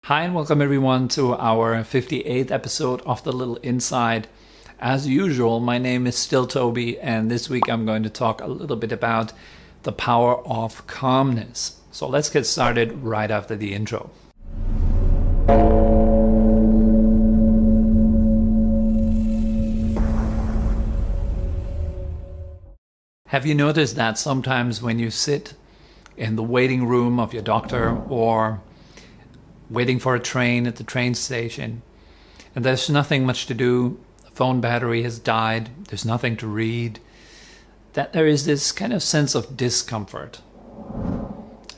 Hi and welcome everyone to our 58th episode of The Little Inside. As usual, my name is still Tobi, and this week I'm going to talk a little bit about the power of calmness. So let's get started right after the intro. Have you noticed that sometimes when you sit in the waiting room of your doctor or waiting for a train at the train station, and there's nothing much to do, the phone battery has died, there's nothing to read, that there is this kind of sense of discomfort.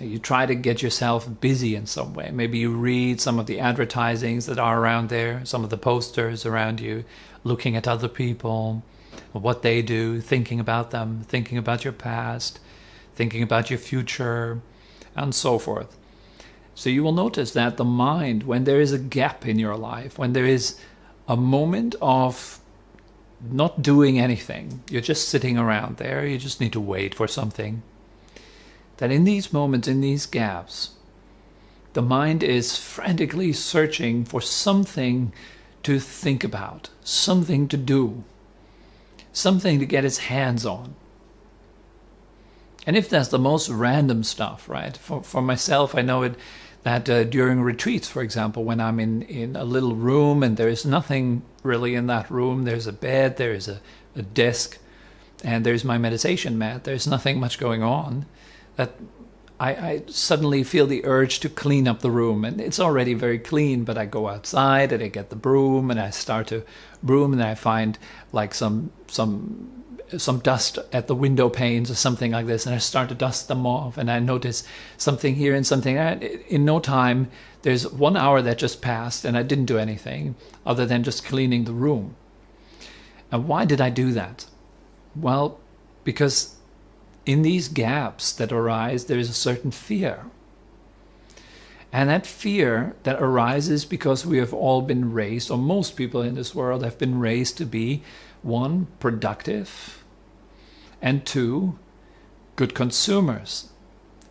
You try to get yourself busy in some way. Maybe you read some of the advertisings that are around there, some of the posters around you, looking at other people, what they do, thinking about them, thinking about your past, thinking about your future, and so forth. So you will notice that the mind, when there is a gap in your life, when there is a moment of not doing anything, you're just sitting around there, you just need to wait for something, that in these moments, in these gaps, the mind is frantically searching for something to think about, something to do, something to get its hands on. And if that's the most random stuff, right? For myself, I know it that during retreats, for example, when I'm in a little room and there is nothing really in that room, there's a bed, there's a desk, and there's my meditation mat, there's nothing much going on, that I suddenly feel the urge to clean up the room. And it's already very clean, but I go outside and I get the broom and I start to broom, and I find like some dust at the window panes or something like this, and I start to dust them off, and I notice something here and something there. In no time, there's 1 hour that just passed and I didn't do anything other than just cleaning the room. And why did I do that? Well, because in these gaps that arise, there is a certain fear. And that fear that arises because we have all been raised, or most people in this world have been raised to be, 1, productive, and 2, good consumers.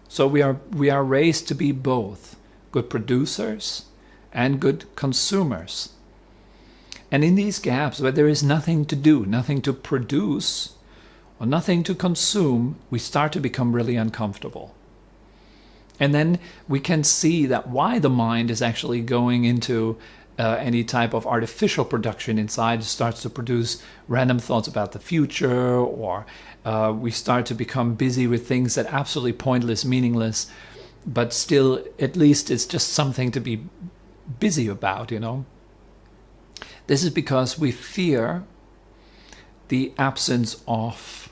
So we are raised to be both good producers and good consumers. And in these gaps where there is nothing to do, nothing to produce, or nothing to consume, we start to become really uncomfortable. And then we can see that why the mind is actually going into any type of artificial production inside. It starts to produce random thoughts about the future, or we start to become busy with things that are absolutely pointless, meaningless, but still at least it's just something to be busy about, you know. This is because we fear the absence of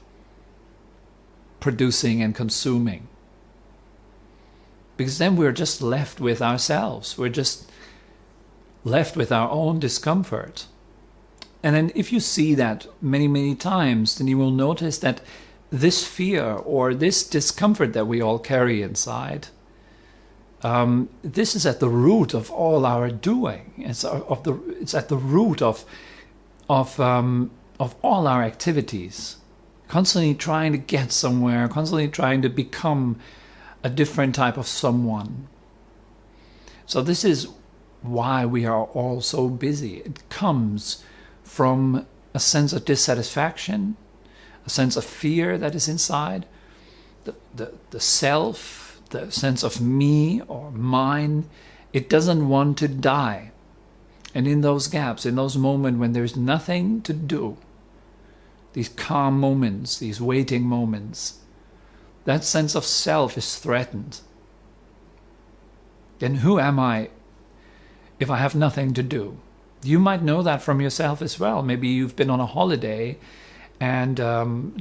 producing and consuming. Because then we're just left with ourselves. We're just left with our own discomfort. And then if you see that many, many times, then you will notice that this fear or this discomfort that we all carry inside, this is at the root of all our doing. It's at the root of all our activities. Constantly trying to get somewhere, constantly trying to become a different type of someone. So this is why we are all so busy. It comes from a sense of dissatisfaction, a sense of fear that is inside, the self, the sense of me or mine. It doesn't want to die. And in those gaps, in those moments when there's nothing to do, these calm moments, these waiting moments, that sense of self is threatened. Then who am I if I have nothing to do? You might know that from yourself as well. Maybe you've been on a holiday and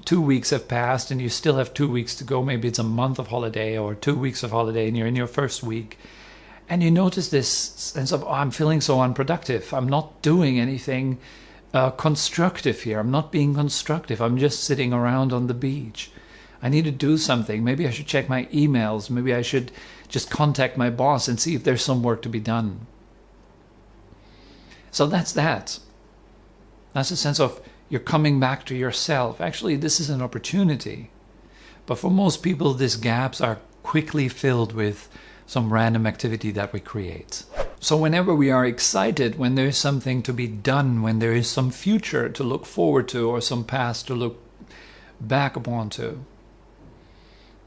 2 weeks have passed and you still have 2 weeks to go. Maybe it's a month of holiday or 2 weeks of holiday and you're in your first week. And you notice this sense of, oh, I'm feeling so unproductive. I'm not doing anything constructive here. I'm not being constructive. I'm just sitting around on the beach. I need to do something. Maybe I should check my emails. Maybe I should just contact my boss and see if there's some work to be done. So that's that. That's a sense of you're coming back to yourself. Actually, this is an opportunity. But for most people, these gaps are quickly filled with some random activity that we create. So whenever we are excited, when there is something to be done, when there is some future to look forward to or some past to look back upon to,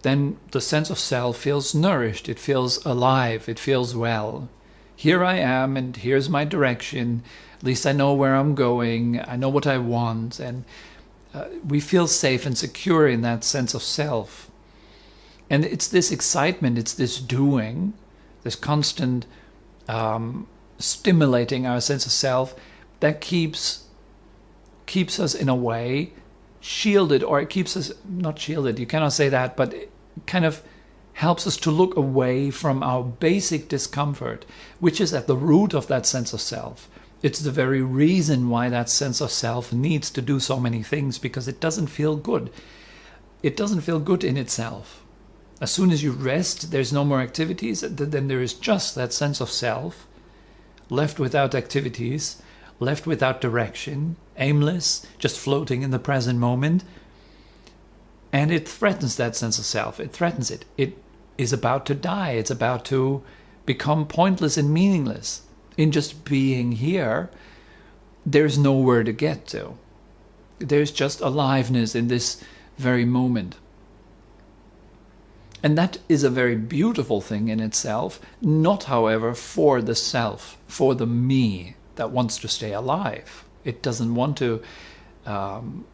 then the sense of self feels nourished, it feels alive, it feels well. Here I am and here's my direction. At least I know where I'm going, I know what I want, and we feel safe and secure in that sense of self. And it's this excitement, it's this doing, this constant stimulating our sense of self that keeps us in a way shielded, or it keeps us not shielded, you cannot say that, but it kind of helps us to look away from our basic discomfort, which is at the root of that sense of self. It's the very reason why that sense of self needs to do so many things, because it doesn't feel good. It doesn't feel good in itself. As soon as you rest, there's no more activities, then there is just that sense of self, left without activities, left without direction, aimless, just floating in the present moment. And it threatens that sense of self. It threatens it. It is about to die. It's about to become pointless and meaningless. In just being here, there's nowhere to get to. There's just aliveness in this very moment. And that is a very beautiful thing in itself, not, however, for the self, for the me that wants to stay alive. It doesn't want to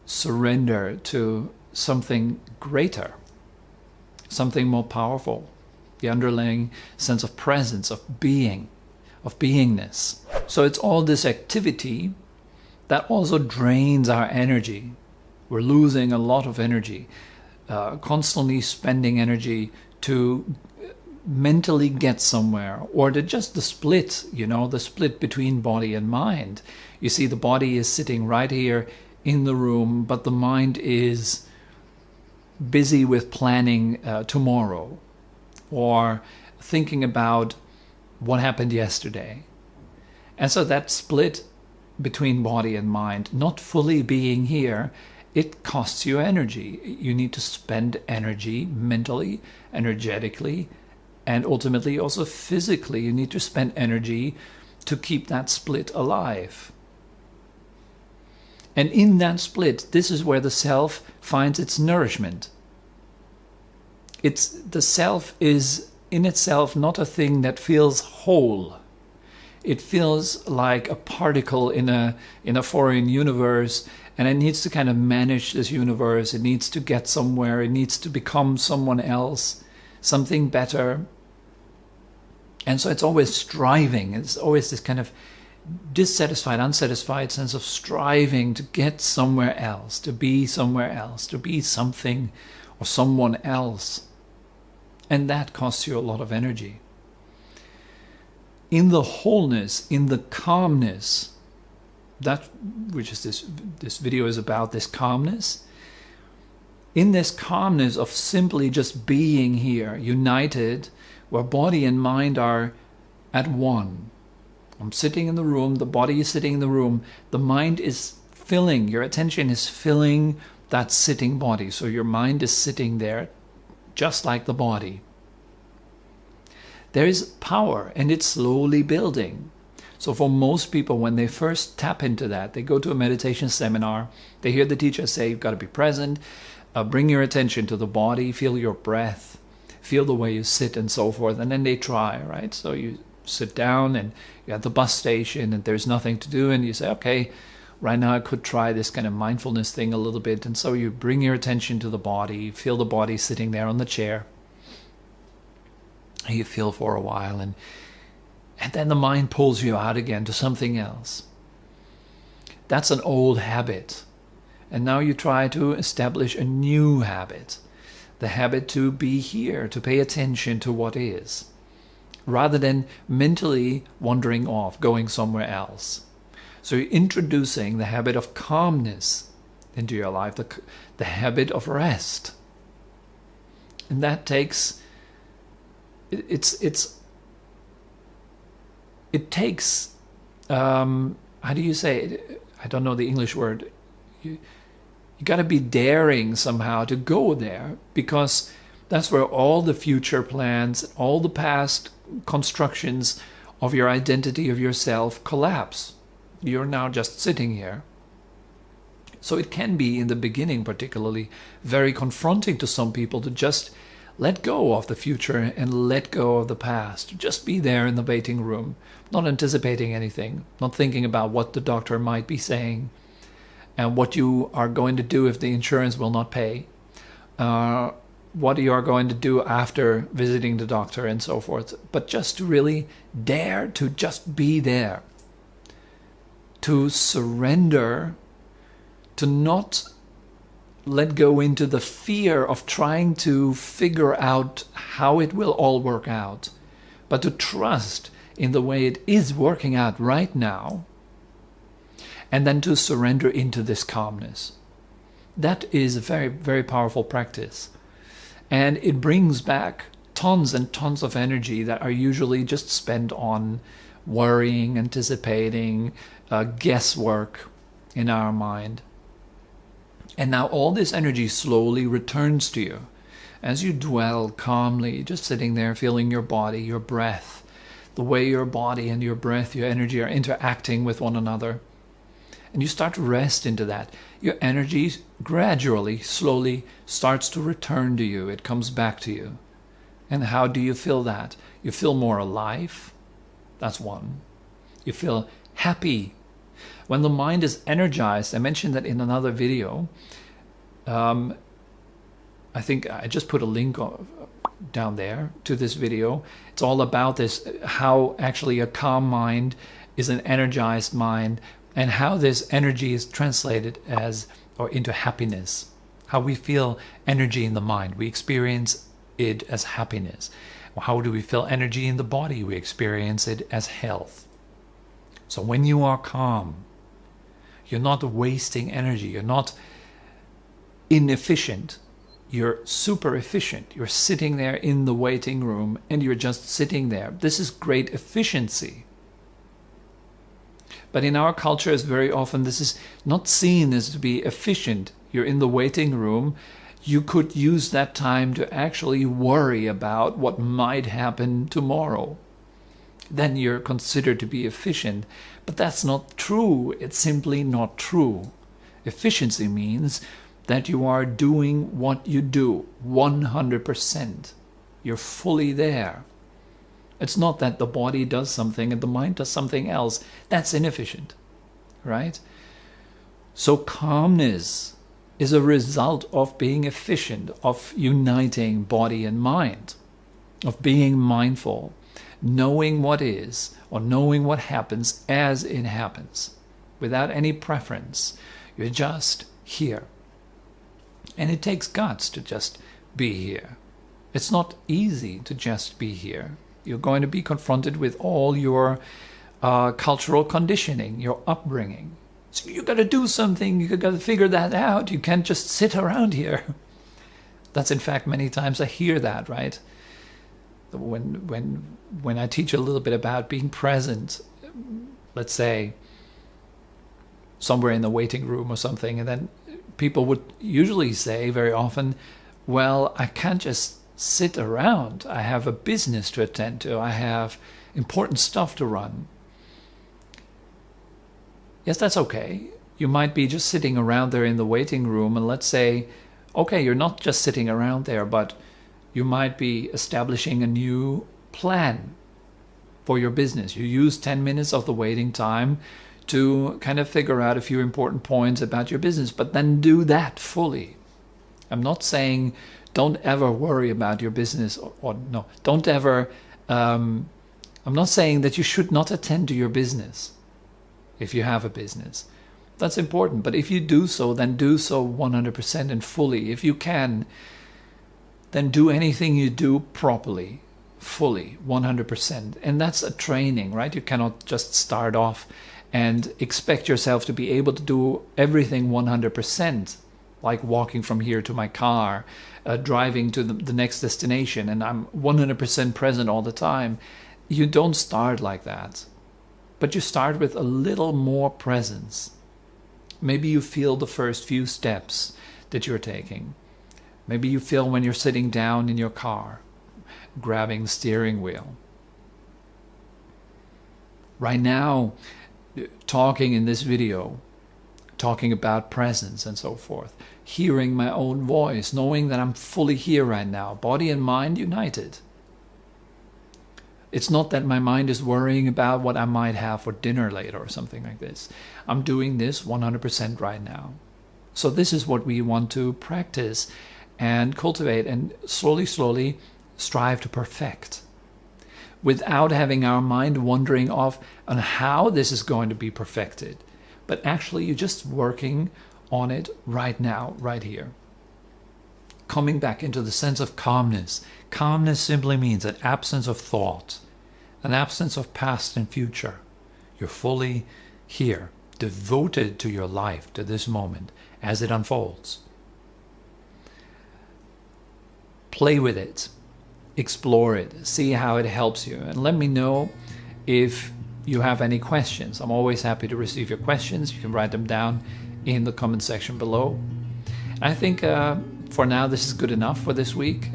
surrender to something greater, something more powerful, the underlying sense of presence, of being, of beingness. So it's all this activity that also drains our energy. We're losing a lot of energy, constantly spending energy to mentally get somewhere, or to just the split, the split between body and mind. You see, the body is sitting right here in the room, but the mind is busy with planning tomorrow, or thinking about what happened yesterday. And so that split between body and mind, not fully being here, it costs you energy. You need to spend energy mentally, energetically, and ultimately also physically. You need to spend energy to keep that split alive. And in that split, this is where the self finds its nourishment. The self is in itself not a thing that feels whole. It feels like a particle in a foreign universe, and it needs to kind of manage this universe. It needs to get somewhere. It needs to become someone else, something better. And so it's always striving. It's always this kind of dissatisfied, unsatisfied sense of striving to get somewhere else, to be somewhere else, to be something or someone else. And that costs you a lot of energy. In the wholeness, in the calmness, that which is this video is about, this calmness. In this calmness of simply just being here, united, where body and mind are at one. I'm sitting in the room, the body is sitting in the room, the mind is filling, your attention is filling that sitting body. So your mind is sitting there just like the body. There is power, and it's slowly building. So for most people, when they first tap into that, they go to a meditation seminar, they hear the teacher say, you've got to be present, bring your attention to the body, feel your breath, feel the way you sit and so forth, and then they try, right? So you sit down and you're at the bus station and there's nothing to do, and you say, okay, right now I could try this kind of mindfulness thing a little bit, and so you bring your attention to the body, feel the body sitting there on the chair. You feel for a while, and then the mind pulls you out again to something else. That's an old habit. And now you try to establish a new habit. The habit to be here, to pay attention to what is, rather than mentally wandering off, going somewhere else. So you're introducing the habit of calmness into your life, the habit of rest. And that takes... It takes, how do you say it? I don't know the English word. You got to be daring somehow to go there, because that's where all the future plans, all the past constructions, of your identity of yourself collapse. You're now just sitting here. So it can be, in the beginning particularly, very confronting to some people to just let go of the future and let go of the past. Just be there in the waiting room, not anticipating anything, not thinking about what the doctor might be saying and what you are going to do if the insurance will not pay, what you are going to do after visiting the doctor and so forth. But just to really dare to just be there, to surrender, to not let go into the fear of trying to figure out how it will all work out, but to trust in the way it is working out right now, and then to surrender into this calmness. That is a very, very powerful practice. And it brings back tons and tons of energy that are usually just spent on worrying, anticipating, guesswork in our mind. And now all this energy slowly returns to you as you dwell calmly, just sitting there, feeling your body, your breath, the way your body and your breath, your energy are interacting with one another. And you start to rest into that. Your energy gradually, slowly starts to return to you. It comes back to you. And how do you feel that? You feel more alive. That's one. You feel happy. When the mind is energized, I mentioned that in another video. I think I just put a link down there to this video. It's all about this, how actually a calm mind is an energized mind, and how this energy is translated as or into happiness. How we feel energy in the mind. We experience it as happiness. How do we feel energy in the body? We experience it as health. So when you are calm, you're not wasting energy. You're not inefficient. You're super efficient. You're sitting there in the waiting room and you're just sitting there. This is great efficiency. But in our culture, as very often, this is not seen as to be efficient. You're in the waiting room. You could use that time to actually worry about what might happen tomorrow. Then you're considered to be efficient. But that's not true. It's simply not true. Efficiency means that you are doing what you do 100%. You're fully there. It's not that the body does something and the mind does something else. That's inefficient, right? So calmness is a result of being efficient, of uniting body and mind, of being mindful, knowing what is or knowing what happens as it happens, without any preference. You're just here. And it takes guts to just be here. It's not easy to just be here. You're going to be confronted with all your cultural conditioning, your upbringing. So you got to do something. You got to figure that out. You can't just sit around here. That's in fact many times I hear that, right? When I teach a little bit about being present, let's say somewhere in the waiting room or something, and then people would usually say very often, well, I can't just sit around. I have a business to attend to. I have important stuff to run. Yes, that's okay. You might be just sitting around there in the waiting room, and let's say, okay, you're not just sitting around there, but you might be establishing a new plan for your business. You use 10 minutes of the waiting time to kind of figure out a few important points about your business, but then do that fully. I'm not saying don't ever worry about your business, or no, don't ever, I'm not saying that you should not attend to your business if you have a business. That's important, but if you do so, then do so 100% and fully. If you can, then do anything you do properly, fully, 100%. And that's a training, right? You cannot just start off and expect yourself to be able to do everything 100%, like walking from here to my car, driving to the next destination, and I'm 100% present all the time. You don't start like that, but you start with a little more presence. Maybe you feel the first few steps that you're taking. Maybe you feel when you're sitting down in your car, grabbing the steering wheel. Right now, talking in this video, talking about presence and so forth, hearing my own voice, knowing that I'm fully here right now, body and mind united. It's not that my mind is worrying about what I might have for dinner later or something like this. I'm doing this 100% right now. So this is what we want to practice and cultivate and slowly, slowly strive to perfect, without having our mind wandering off on how this is going to be perfected. But actually, you're just working on it right now, right here. Coming back into the sense of calmness. Calmness simply means an absence of thought, an absence of past and future. You're fully here, devoted to your life, to this moment as it unfolds. Play with it, explore it, see how it helps you, and let me know if you have any questions. I'm always happy to receive your questions. You can write them down in the comment section below. I think for now this is good enough for this week.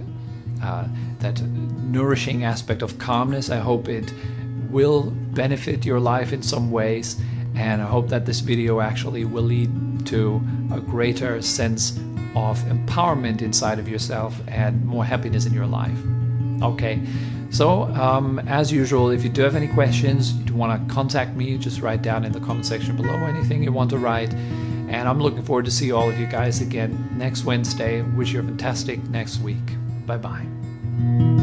That nourishing aspect of calmness, I hope it will benefit your life in some ways, and I hope that this video actually will lead to a greater sense of empowerment inside of yourself and more happiness in your life. Okay, so as usual, if you do have any questions, you want to contact me, just write down in the comment section below anything you want to write. And I'm looking forward to see all of you guys again next Wednesday. Wish you a fantastic next week. Bye-bye.